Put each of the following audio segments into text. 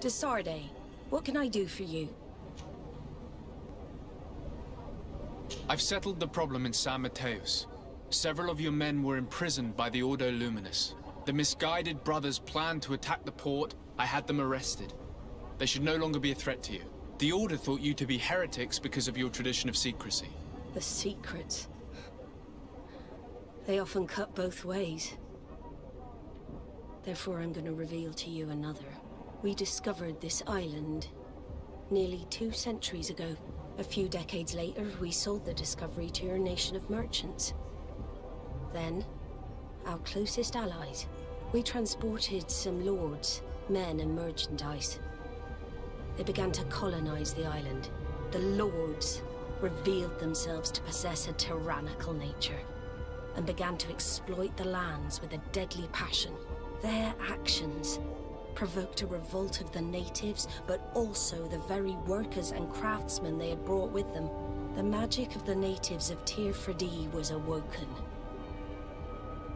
De Sarde, what can I do for you? I've settled the problem in San Mateus. Several of your men were imprisoned by the Ordo Luminus. The misguided brothers planned to attack the port. I had them arrested. They should no longer be a threat to you. The Order thought you to be heretics because of your tradition of secrecy. The secrets. They often cut both ways. Therefore, I'm going to reveal to you another. We discovered this island nearly 2 centuries ago. A few decades later, we sold the discovery to your nation of merchants. Then, our closest allies. We transported some lords, men and merchandise. They began to colonize the island. The lords revealed themselves to possess a tyrannical nature and began to exploit the lands with a deadly passion. Their actions provoked a revolt of the natives, but also the very workers and craftsmen they had brought with them. The magic of the natives of Tir Freddy was awoken.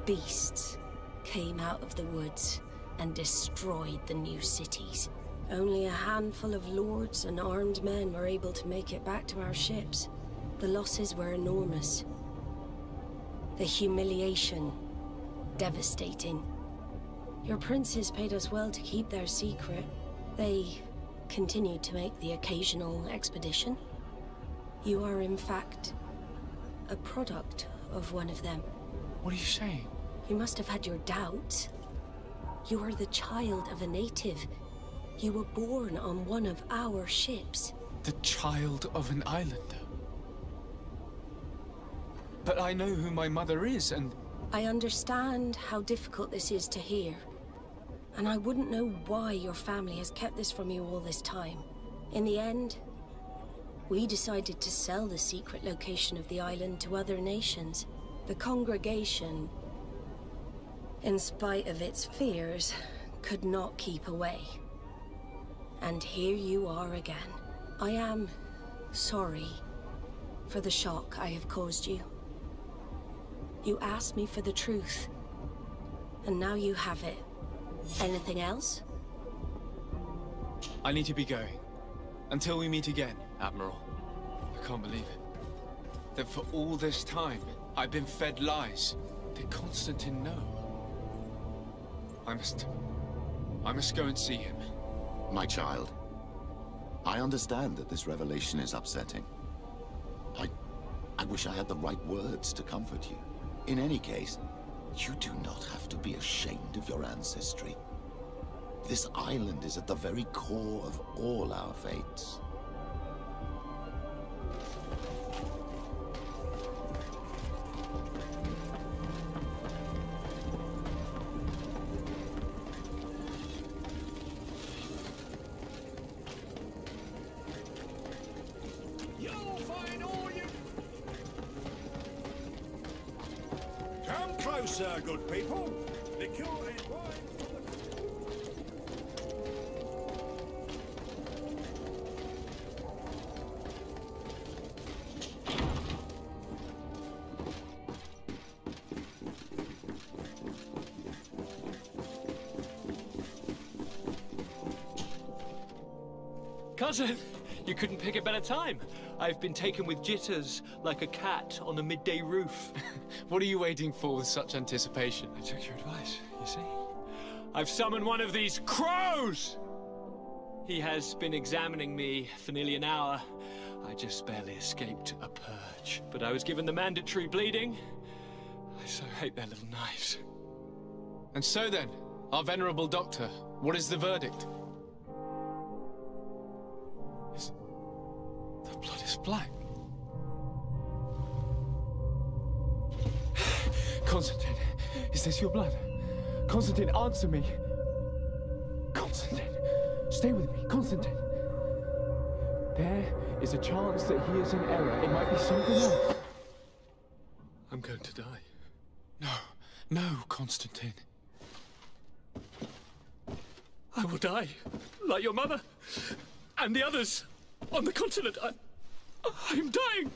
Beasts came out of the woods and destroyed the new cities. Only a handful of lords and armed men were able to make it back to our ships. The losses were enormous. The humiliation, devastating. Your princes paid us well to keep their secret. They continued to make the occasional expedition. You are, in fact, a product of one of them. What are you saying? You must have had your doubts. You are the child of a native. You were born on one of our ships. The child of an islander? But I know who my mother is, and... I understand how difficult this is to hear. And I wouldn't know why your family has kept this from you all this time. In the end, we decided to sell the secret location of the island to other nations. The congregation, in spite of its fears, could not keep away. And here you are again. I am sorry for the shock I have caused you. You asked me for the truth, and now you have it. Anything else? I need to be going. Until we meet again, Admiral. I can't believe it. That for all this time, I've been fed lies. Did Constantine know? I must go and see him. My child, I understand that this revelation is upsetting. I wish I had the right words to comfort you. In any case, you do not have to be ashamed of your ancestry. This island is at the very core of all our fates. Closer, good people. Liqueur and wine. Cousin, you couldn't pick a better time. I've been taken with jitters like a cat on a midday roof. What are you waiting for with such anticipation? I took your advice, you see. I've summoned one of these crows! He has been examining me for nearly an hour. I just barely escaped a purge. But I was given the mandatory bleeding. I so hate their little knives. And so then, our venerable doctor, what is the verdict? The blood is black. Constantine, is this your blood? Constantine, answer me. Constantine, stay with me. Constantine. There is a chance that he is in error. It might be something else. I'm going to die. No, Constantine. I will die, like your mother, and the others on the continent. I'm dying.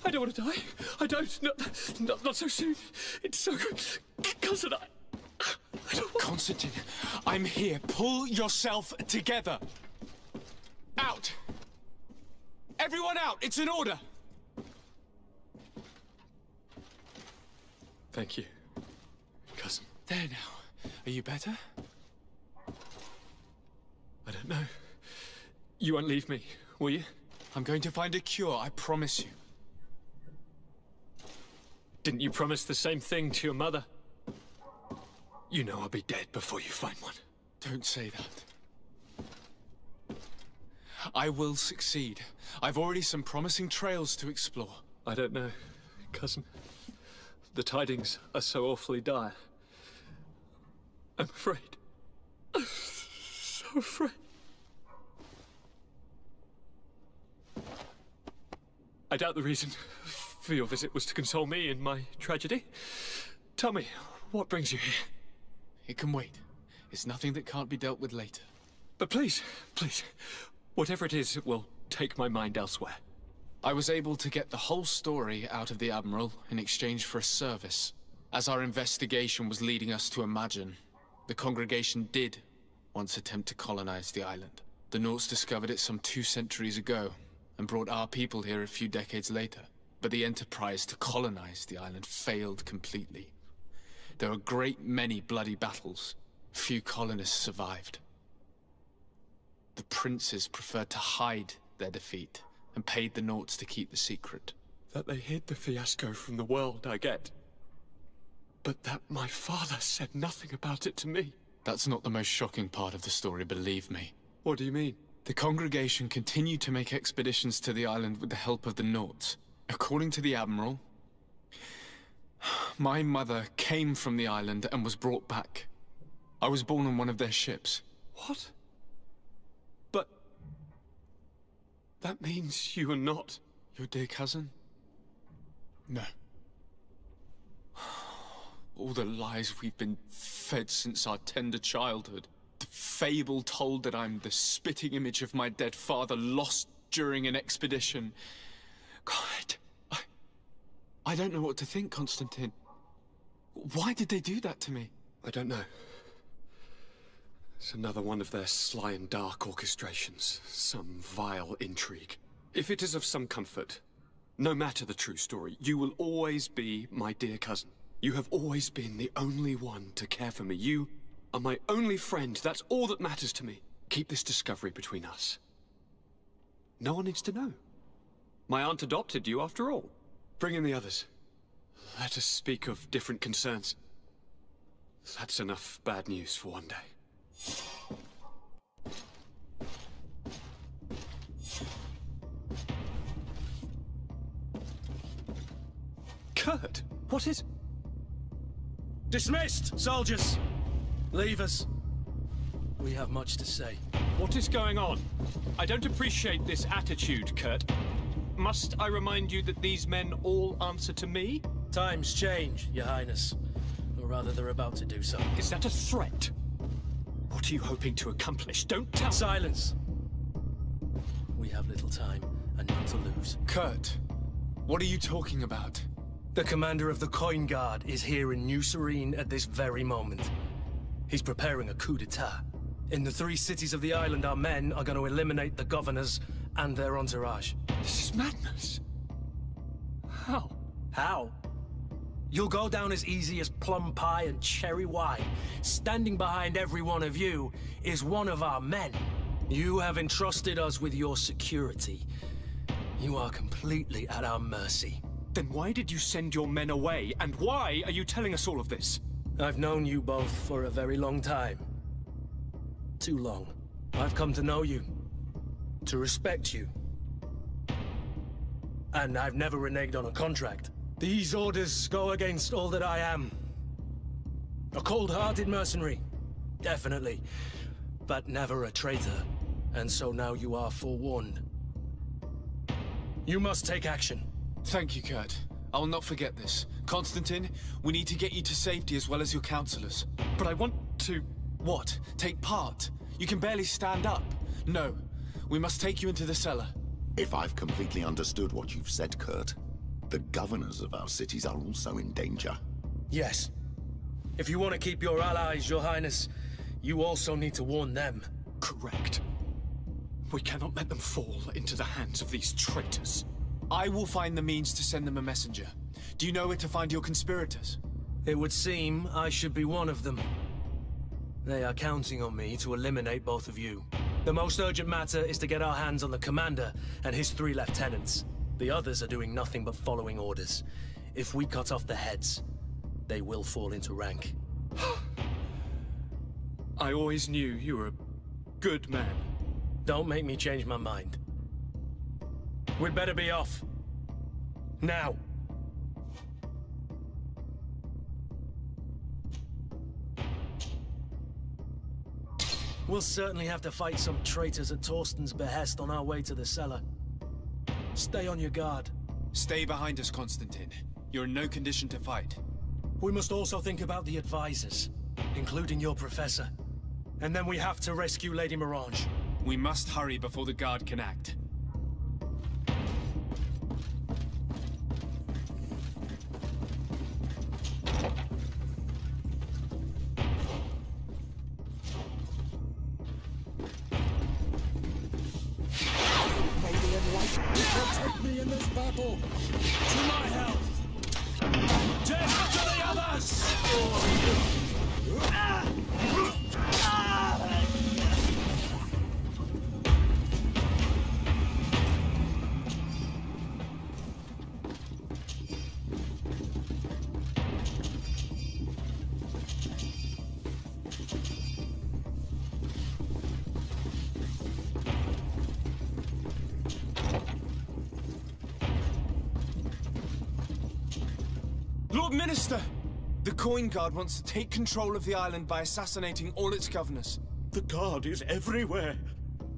I don't want to die. I don't. Not so soon. It's so good. Cousin, I don't want Constantine, I'm here. Pull yourself together. Out! Everyone out! It's an order! Thank you, cousin. There now. Are you better? I don't know. You won't leave me, will you? I'm going to find a cure, I promise you. Didn't you promise the same thing to your mother? You know I'll be dead before you find one. Don't say that. I will succeed. I've already some promising trails to explore. I don't know, cousin. The tidings are so awfully dire. I'm afraid. I'm so afraid. I doubt the reason for your visit was to console me in my tragedy. Tell me, what brings you here? It can wait. It's nothing that can't be dealt with later. But please, please, whatever it is, it will take my mind elsewhere. I was able to get the whole story out of the Admiral in exchange for a service. As our investigation was leading us to imagine, the congregation did once attempt to colonize the island. The Nauts discovered it some 2 centuries ago, and brought our people here a few decades later. But the enterprise to colonize the island failed completely. There were a great many bloody battles. Few colonists survived. The princes preferred to hide their defeat, and paid the Nauts to keep the secret. That they hid the fiasco from the world, I get. But that my father said nothing about it to me. That's not the most shocking part of the story, believe me. What do you mean? The congregation continued to make expeditions to the island with the help of the Nauts. According to the Admiral, my mother came from the island and was brought back. I was born on one of their ships. What? But... that means you are not... your dear cousin? No. All the lies we've been fed since our tender childhood. The fable told that I'm the spitting image of my dead father, lost during an expedition. God, I don't know what to think, Constantine. Why did they do that to me? I don't know. It's another one of their sly and dark orchestrations. Some vile intrigue. If it is of some comfort, no matter the true story, you will always be my dear cousin. You have always been the only one to care for me. You are my only friend. That's all that matters to me. Keep this discovery between us. No one needs to know. My aunt adopted you after all. Bring in the others. Let us speak of different concerns. That's enough bad news for one day. Kurt, what is... Dismissed, soldiers! Leave us. We have much to say. What is going on? I don't appreciate this attitude, Kurt. Must I remind you that these men all answer to me? Times change, Your Highness. Or rather, they're about to do so. Is that a threat? What are you hoping to accomplish? Don't tell... Silence! We have little time, and none to lose. Kurt, what are you talking about? The commander of the Coin Guard is here in New Serene at this very moment. He's preparing a coup d'etat. In the 3 cities of the island, our men are going to eliminate the governors and their entourage. This is madness. How? How? You'll go down as easy as plum pie and cherry wine. Standing behind every one of you is one of our men. You have entrusted us with your security. You are completely at our mercy. Then why did you send your men away? And why are you telling us all of this? I've known you both for a very long time. Too long. I've come to know you. To respect you. And I've never reneged on a contract. These orders go against all that I am. A cold-hearted mercenary. Definitely. But never a traitor. And so now you are forewarned. You must take action. Thank you, Kurt. I will not forget this. Constantine, we need to get you to safety as well as your counselors. But I want to... What? Take part? You can barely stand up. No. We must take you into the cellar. If I've completely understood what you've said, Kurt, the governors of our cities are also in danger. Yes. If you want to keep your allies, Your Highness, you also need to warn them. Correct. We cannot let them fall into the hands of these traitors. I will find the means to send them a messenger. Do you know where to find your conspirators? It would seem I should be one of them. They are counting on me to eliminate both of you. The most urgent matter is to get our hands on the commander and his 3 lieutenants. The others are doing nothing but following orders. If we cut off the heads, they will fall into rank. I always knew you were a good man. Don't make me change my mind. We'd better be off. Now. We'll certainly have to fight some traitors at Torsten's behest on our way to the cellar. Stay on your guard. Stay behind us, Constantine. You're in no condition to fight. We must also think about the advisors, including your professor. And then we have to rescue Lady Mirage. We must hurry before the guard can act. Protect me in this battle! To my health! Death to the others! Lord Minister! The Coin Guard wants to take control of the island by assassinating all its governors. The guard is everywhere.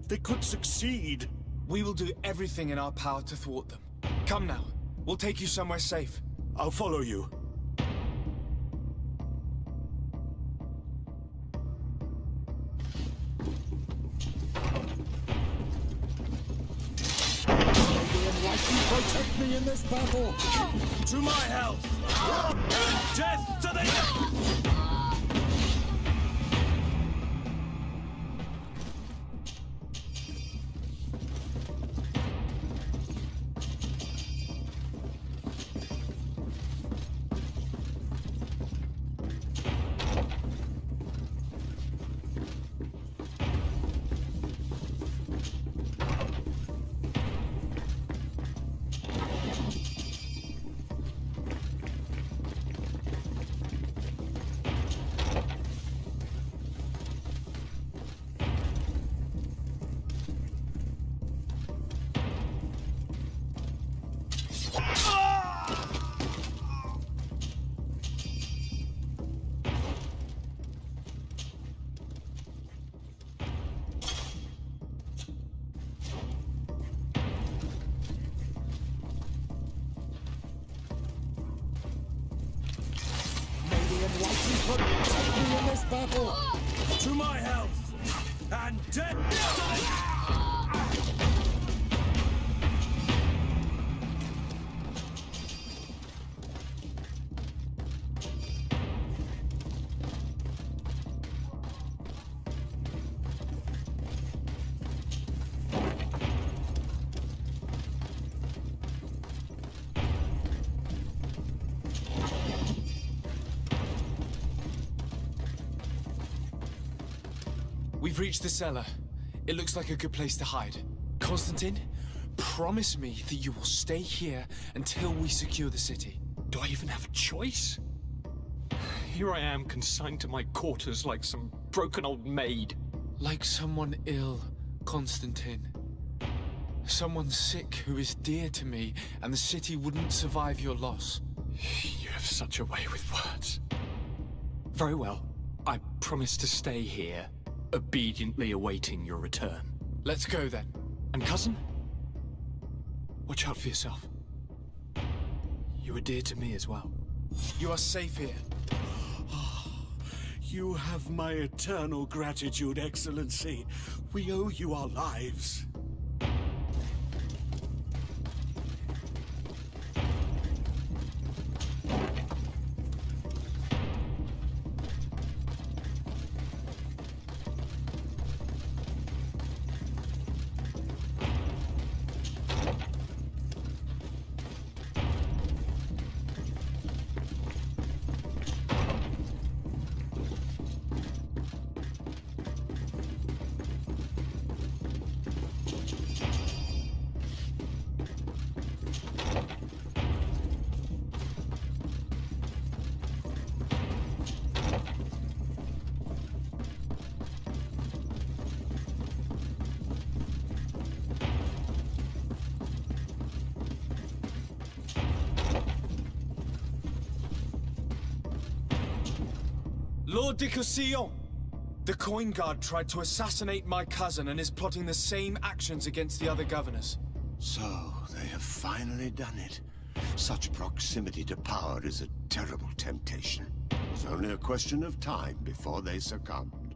They could succeed. We will do everything in our power to thwart them. Come now. We'll take you somewhere safe. I'll follow you. Protect me in this battle! To my health! And death to the... Protect me in this battle! To my health! And death to the... We've reached the cellar. It looks like a good place to hide. Constantine, promise me that you will stay here until we secure the city. Do I even have a choice? Here I am, consigned to my quarters like some broken old maid. Like someone ill, Constantine. Someone sick who is dear to me, and the city wouldn't survive your loss. You have such a way with words. Very well. I promise to stay here, obediently awaiting your return. Let's go then. And cousin? Watch out for yourself. You are dear to me as well. You are safe here. You have my eternal gratitude, Excellency. We owe you our lives. Lord de Cossillon! The Coin Guard tried to assassinate my cousin and is plotting the same actions against the other governors. So, they have finally done it. Such proximity to power is a terrible temptation. It's only a question of time before they succumbed.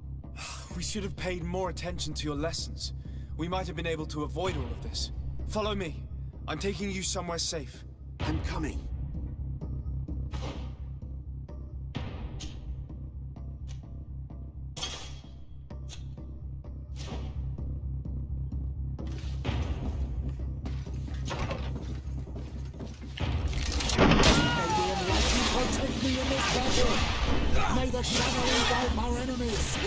We should have paid more attention to your lessons. We might have been able to avoid all of this. Follow me. I'm taking you somewhere safe. I'm coming. May the shadow engulf our enemies!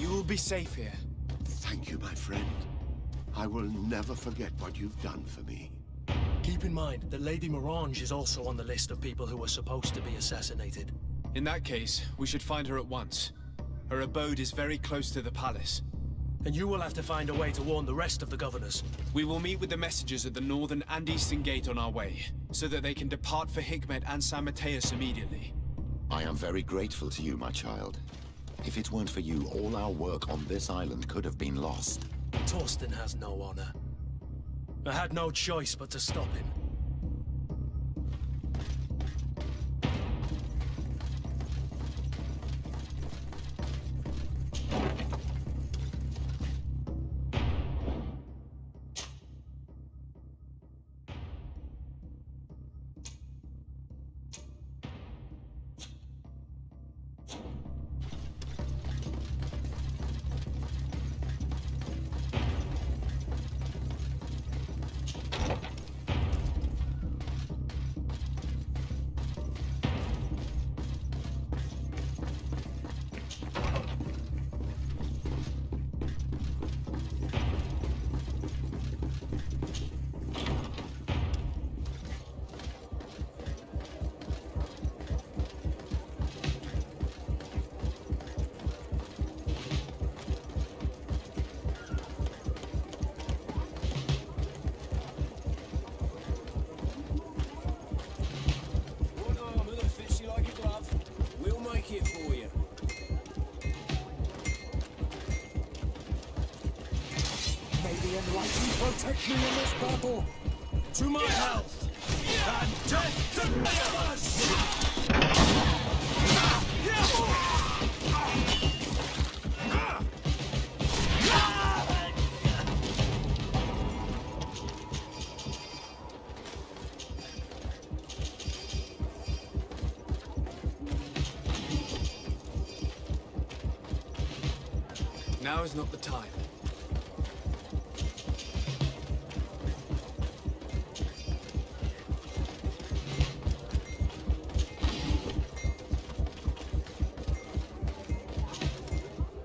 You will be safe here. Thank you, my friend. I will never forget what you've done for me. Keep in mind that Lady Morange is also on the list of people who were supposed to be assassinated. In that case, we should find her at once. Her abode is very close to the palace. And you will have to find a way to warn the rest of the governors. We will meet with the messengers at the northern and eastern gate on our way, so that they can depart for Hikmet and San Mateus immediately. I am very grateful to you, my child. If it weren't for you, all our work on this island could have been lost. Torsten has no honor. I had no choice but to stop him. Protect me in this battle! To my health! And death to the others! Now is not the time.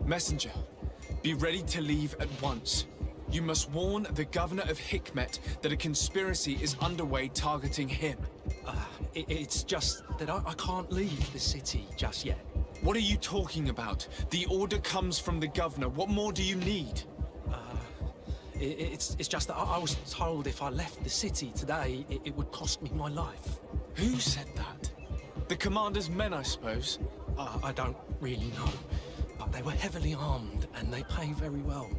Messenger, be ready to leave at once. You must warn the governor of Hikmet that a conspiracy is underway targeting him. It's just that I can't leave the city just yet. What are you talking about? The order comes from the governor. What more do you need? It's just that I was told if I left the city today, it would cost me my life. Who said that? The commander's men, I suppose? I don't really know. But they were heavily armed, and they pay very well.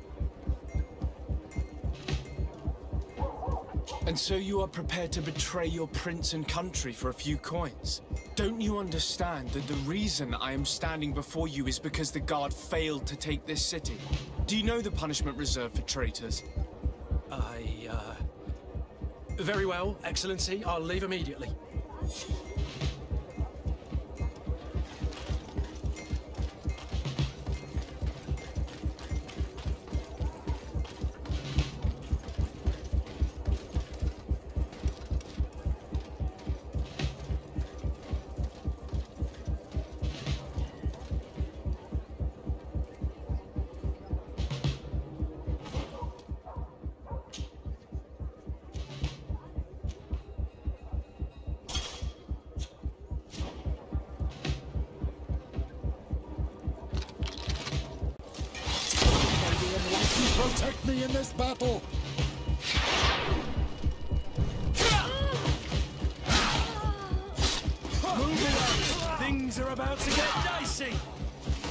And so you are prepared to betray your prince and country for a few coins? Don't you understand that the reason I am standing before you is because the guard failed to take this city? Do you know the punishment reserved for traitors? Very well, Excellency. I'll leave immediately. Protect me in this battle! Move along! Things are about to get dicey!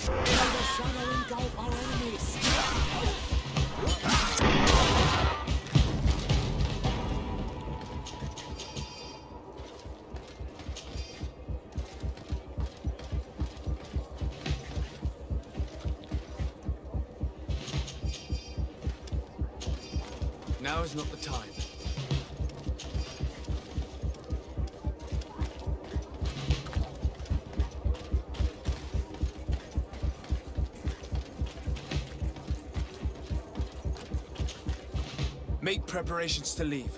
May the shadow engulf our enemies! Now is not the time. Make preparations to leave.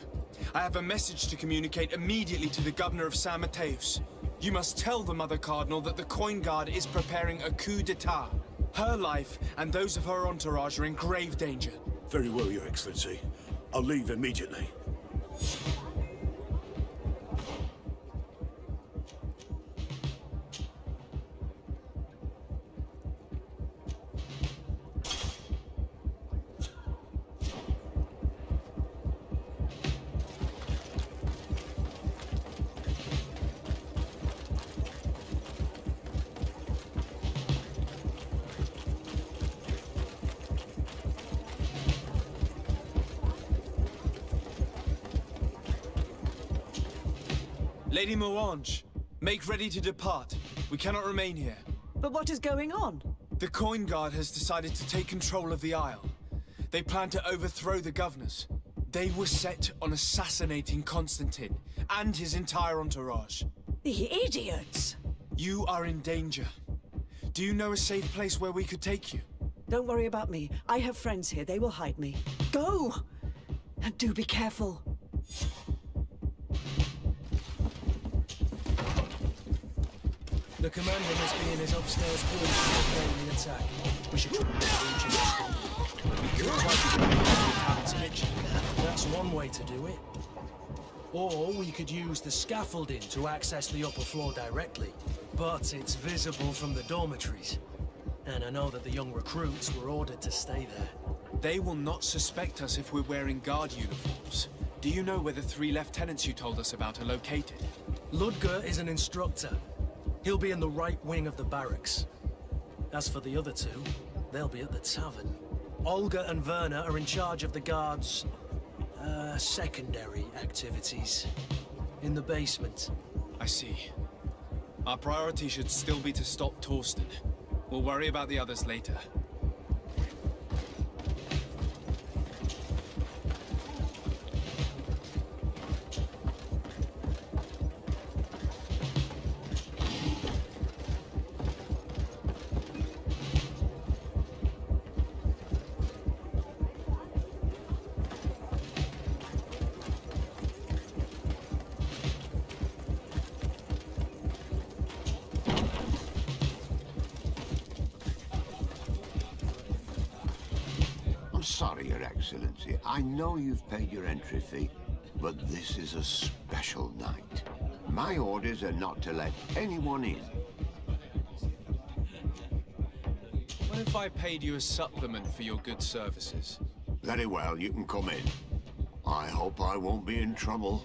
I have a message to communicate immediately to the governor of San Mateus. You must tell the Mother Cardinal that the Coin Guard is preparing a coup d'etat. Her life and those of her entourage are in grave danger. Very well, Your Excellency. I'll leave immediately. Lady Moange, make ready to depart. We cannot remain here. But what is going on? The Coin Guard has decided to take control of the Isle. They plan to overthrow the governors. They were set on assassinating Constantine and his entire entourage. The idiots! You are in danger. Do you know a safe place where we could take you? Don't worry about me. I have friends here. They will hide me. Go! And do be careful. The commander must be in his upstairs quarters preparing the attack. We should try and reach him. We could try to get into the cabin's kitchen. That's one way to do it. Or we could use the scaffolding to access the upper floor directly. But it's visible from the dormitories. And I know that the young recruits were ordered to stay there. They will not suspect us if we're wearing guard uniforms. Do you know where the 3 lieutenants you told us about are located? Ludger is an instructor. He'll be in the right wing of the barracks. As for the other 2, they'll be at the tavern. Olga and Werner are in charge of the guards' secondary activities. In the basement. I see. Our priority should still be to stop Torsten. We'll worry about the others later. sorry, Your Excellency. I know you've paid your entry fee, but this is a special night. My orders are not to let anyone in. What if I paid you a supplement for your good services? Very well, you can come in. I hope I won't be in trouble.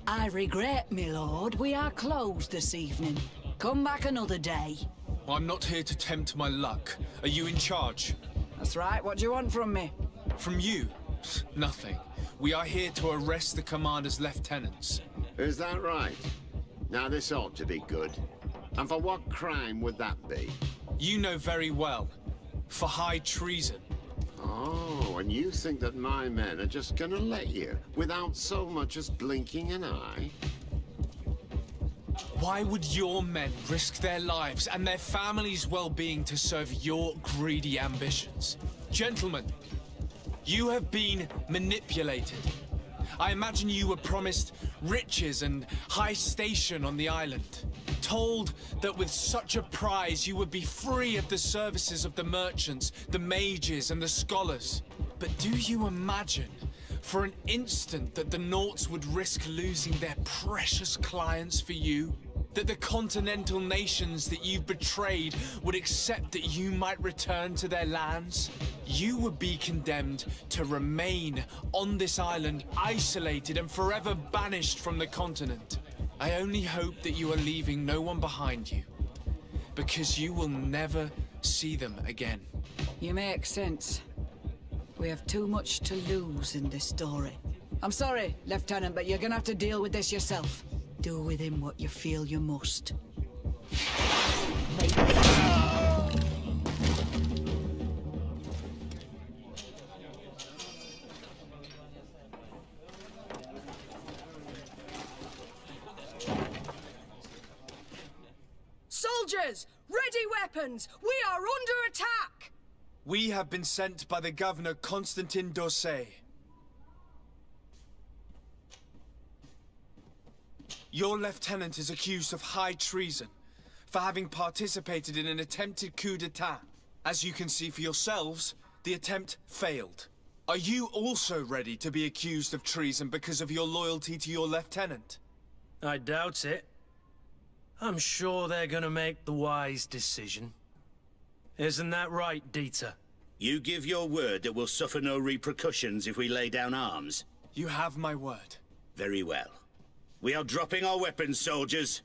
I regret, my lord, we are closed this evening. Come back another day. I'm not here to tempt my luck. Are you in charge? That's right, what do you want from me? From you? Nothing. We are here to arrest the commander's lieutenants. Is that right? Now this ought to be good. And for what crime would that be? You know very well. For high treason. Oh, and you think that my men are just gonna let you, without so much as blinking an eye? Why would your men risk their lives and their families' well-being to serve your greedy ambitions? Gentlemen, you have been manipulated. I imagine you were promised riches and high station on the island. Told that with such a prize you would be free of the services of the merchants, the mages and the scholars. But do you imagine for an instant that the Nauts would risk losing their precious clients for you? That the continental nations that you've betrayed would accept that you might return to their lands? You would be condemned to remain on this island, isolated and forever banished from the continent. I only hope that you are leaving no one behind you, because you will never see them again. You make sense. We have too much to lose in this story. I'm sorry, Lieutenant, but you're gonna have to deal with this yourself. Do with him what you feel you must. Soldiers! Ready weapons! We are under attack! We have been sent by the Governor Constantin d'Orsay. Your lieutenant is accused of high treason for having participated in an attempted coup d'etat. As you can see for yourselves, the attempt failed. Are you also ready to be accused of treason because of your loyalty to your lieutenant? I doubt it. I'm sure they're gonna make the wise decision. Isn't that right, Dieter? You give your word that we'll suffer no repercussions if we lay down arms? You have my word. Very well. We are dropping our weapons, soldiers.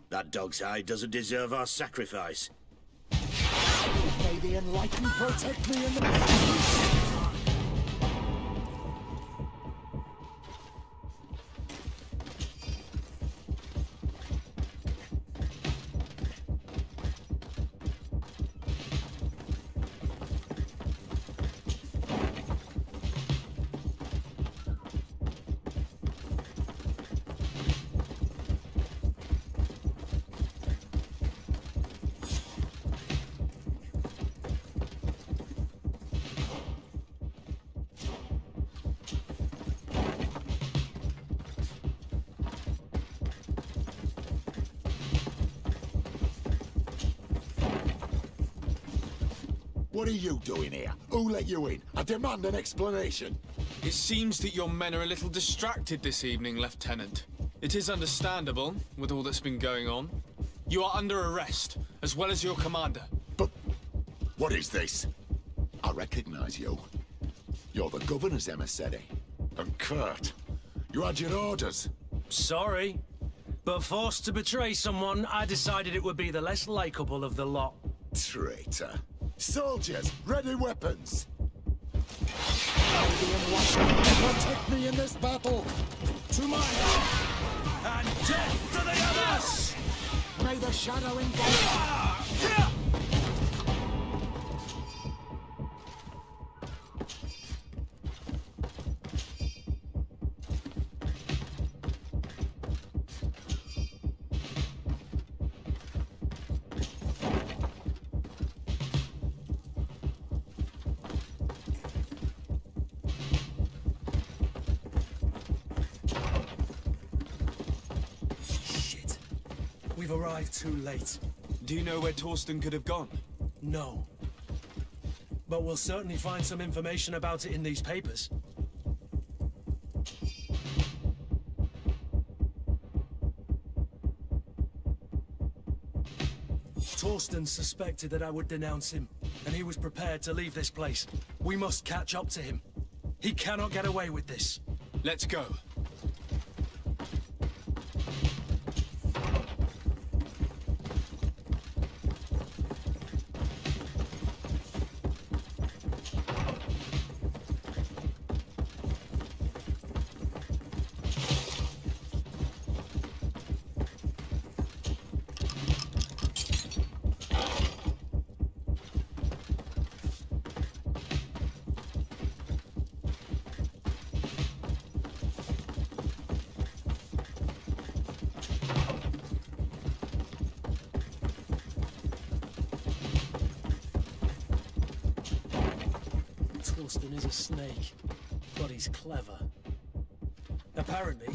That dog's hide doesn't deserve our sacrifice. May the Enlightened protect me in the... What are you doing here? Who let you in? I demand an explanation. It seems that your men are a little distracted this evening, Lieutenant. It is understandable, with all that's been going on. You are under arrest, as well as your commander. But what is this? I recognize you. You're the governor's emissary. And Kurt, you had your orders. Sorry, but forced to betray someone, I decided it would be the less likable of the lot. Traitor. Soldiers, ready weapons! Protect me in this battle! To my help! And death to the others! May the shadow engage! arrived too late. Do you know where Torsten could have gone? No. But we'll certainly find some information about it in these papers. Torsten suspected that I would denounce him, and he was prepared to leave this place. We must catch up to him. He cannot get away with this. Let's go. Torsten is a snake, but he's clever. Apparently,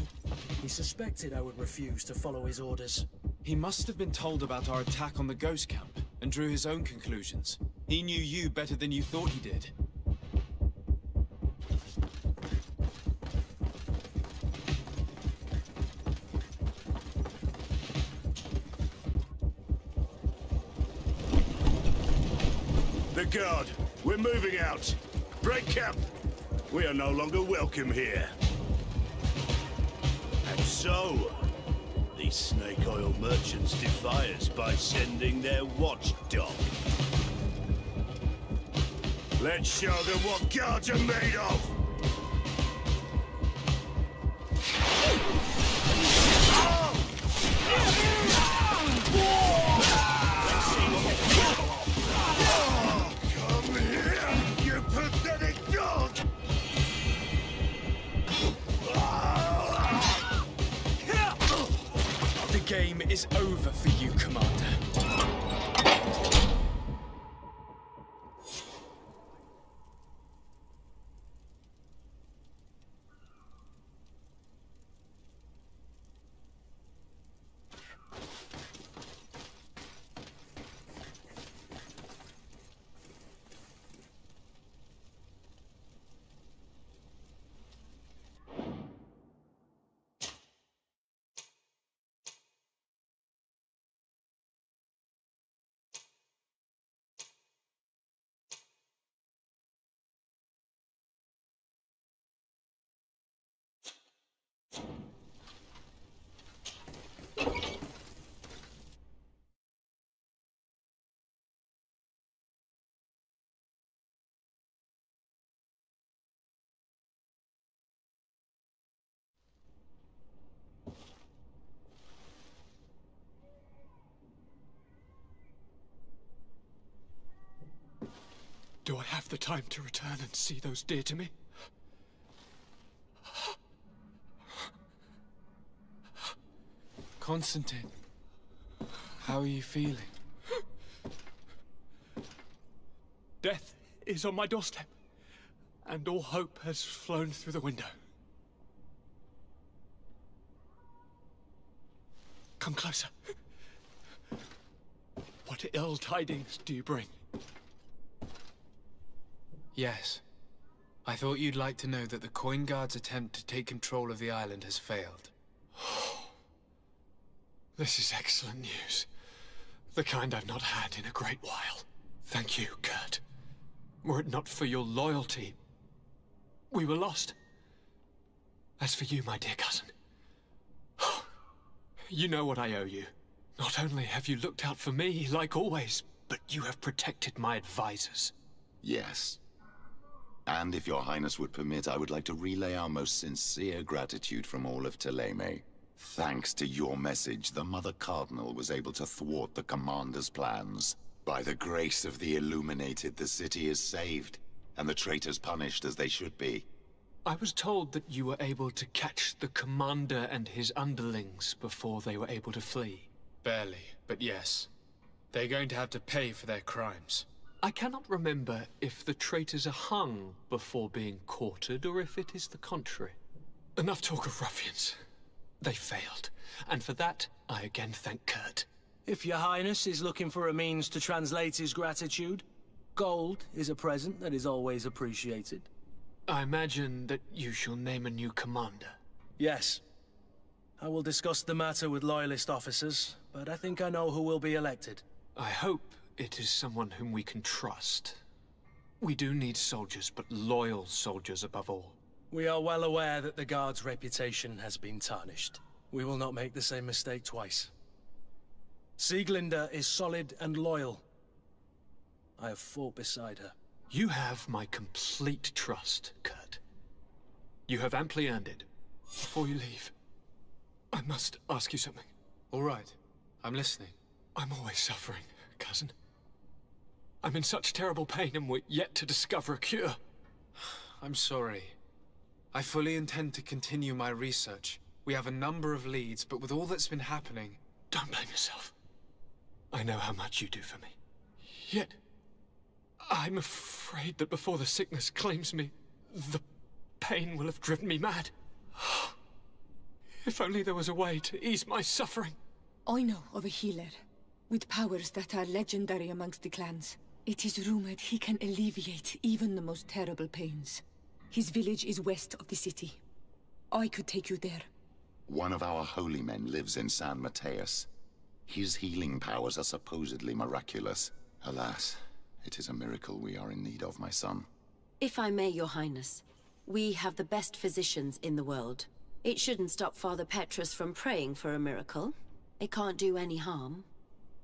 he suspected I would refuse to follow his orders. He must have been told about our attack on the ghost camp and drew his own conclusions. He knew you better than you thought he did. The guard, we're moving out. Break camp. We are no longer welcome here. And so, these snake oil merchants defy us by sending their watchdog. Let's show them what guards are made of! The game is over for you, Commander. Do I have the time to return and see those dear to me? Constantine, how are you feeling? Death is on my doorstep, and all hope has flown through the window. Come closer. What ill tidings do you bring? Yes. I thought you'd like to know that the Coin Guard's attempt to take control of the island has failed. This is excellent news. The kind I've not had in a great while. Thank you, Kurt. Were it not for your loyalty, we were lost. As for you, my dear cousin, you know what I owe you. Not only have you looked out for me, like always, but you have protected my advisors. Yes. And if your highness would permit, I would like to relay our most sincere gratitude from all of Thélème. Thanks to your message, the Mother Cardinal was able to thwart the Commander's plans. By the grace of the Illuminated, the city is saved, and the traitors punished as they should be. I was told that you were able to catch the Commander and his underlings before they were able to flee. Barely, but yes. They're going to have to pay for their crimes. I cannot remember if the traitors are hung before being quartered, or if it is the contrary. Enough talk of ruffians. They failed, and for that, I again thank Kurt. If your Highness is looking for a means to translate his gratitude, gold is a present that is always appreciated. I imagine that you shall name a new commander. Yes. I will discuss the matter with Loyalist officers, but I think I know who will be elected. I hope it is someone whom we can trust. We do need soldiers, but loyal soldiers above all. We are well aware that the Guard's reputation has been tarnished. We will not make the same mistake twice. Sieglinde is solid and loyal. I have fought beside her. You have my complete trust, Kurt. You have amply earned it. Before you leave, I must ask you something. All right. I'm listening. I'm always suffering, cousin. I'm in such terrible pain and we're yet to discover a cure. I'm sorry. I fully intend to continue my research. We have a number of leads, but with all that's been happening... Don't blame yourself. I know how much you do for me. Yet, I'm afraid that before the sickness claims me, the pain will have driven me mad. If only there was a way to ease my suffering. I know of a healer, with powers that are legendary amongst the clans. It is rumored he can alleviate even the most terrible pains. His village is west of the city. I could take you there. One of our holy men lives in San Mateus. His healing powers are supposedly miraculous. Alas, it is a miracle we are in need of, my son. If I may, Your Highness, we have the best physicians in the world. It shouldn't stop Father Petrus from praying for a miracle. It can't do any harm.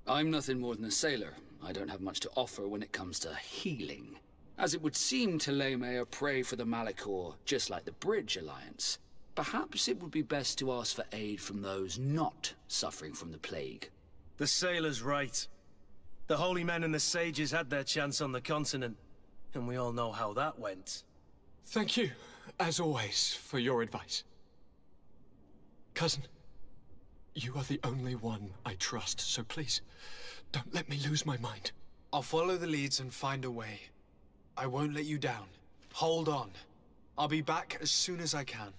I'm nothing more than a sailor. I don't have much to offer when it comes to healing. As it would seem Telemaea pray for the Malachor, just like the Bridge Alliance. Perhaps it would be best to ask for aid from those not suffering from the plague. The sailor's right. The holy men and the sages had their chance on the continent, and we all know how that went. Thank you, as always, for your advice. Cousin, you are the only one I trust, so please, don't let me lose my mind. I'll follow the leads and find a way. I won't let you down. Hold on. I'll be back as soon as I can.